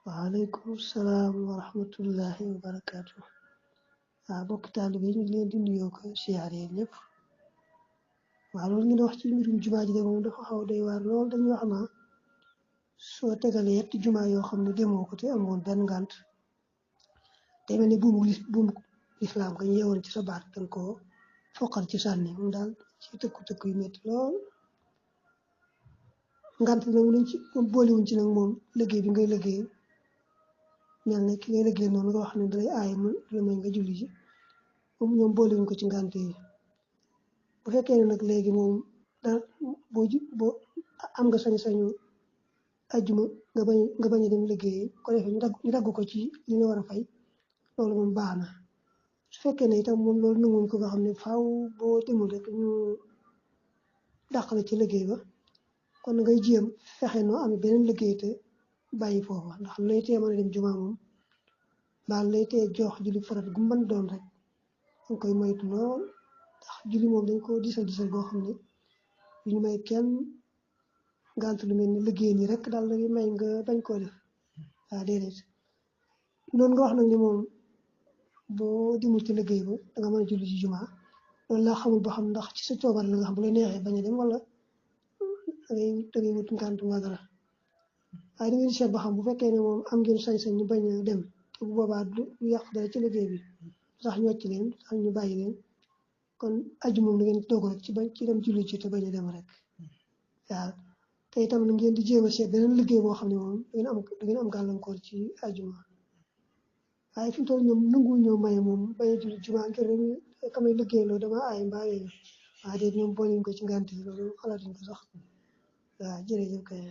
waaleykum salaam wa rahmatullahi wa barakaatu. Bokk taalibe yi ñu ngi leen di nuyoo ko siyaare ñëpp. Loolu ngeen wax ci mbirum jumaa ji de moom dafa xaw doy waar lool. dañuy wax naa soo tegalee yetti jumaa yoo xam ne demoo ko te amoon benn ngànt te mel ni buumu lislaam nga ñu yewoon ci sa baat danga ko foqal ci sànni moom daal ci tëkku yu métti lool. ngànt bi nag lañ ci moom boolewuñ ci nag moom liggéey bi ngay liggéey mel ne ki ngay liggéey noonu nga wax ne dalay aay mu la may nga julli ji moom ñoom boolewuñ ko ci ngànt yi. bu fekkee ne nag léegi moom daal boo am nga sañ-sañu ajjuma nga bañ a dem liggéey ko defee ñu dagg ko ci li nga war a fay loolu moom baax na. su fekkee ne itam moom loolu nanguñ ko nga xam ne faaw boo demul rek ñu dàqale ci liggéey ba kon ngay jéem fexe noo am beneen liggéey te bàyyi foofa ndax lay tee mën a dem jumaa moom baal lay tee jox julli farat gu mën doon rek danga koy moytu lool ndax julli moom dañ ko disal boo xam ne yu ñu may kenn ngànt lu mel ni liggéey nii rek daal la may nga bañ koo def déedéet noonu nga wax nag ni moom boo dimul ci liggéey ba danga mën a julli ci jumaa loolu laa xamul ba xam ndax ci sa coobar la nga xam bu la neexee bañ a dem wala dangay wut ngànt nga dara waaye da ngeen di seet ba xam bu fekkee ne moom am ngeen sañ-sañ ñu bañ a dem te bu boobaa du yàq dara ci liggéey bi sax ñu wàcc leen sax ñu bàyyi leen kon aju moom da ngeen toog rek ci dem julli ci te bañ a dem rek te itam na ngeen di jéem a seet beneen liggéey boo xam ne moom da ngeen am gàllankoor ci ajuma waaye fi mu toll ñoom nangu ñoo maye moom bañ a julli juma ngir rek kamay liggéey loolu dama aay mbaa yooyu déet ñoom boole ko ci ngànt yi loolu xalaatuñ ko sax jërëjëf kay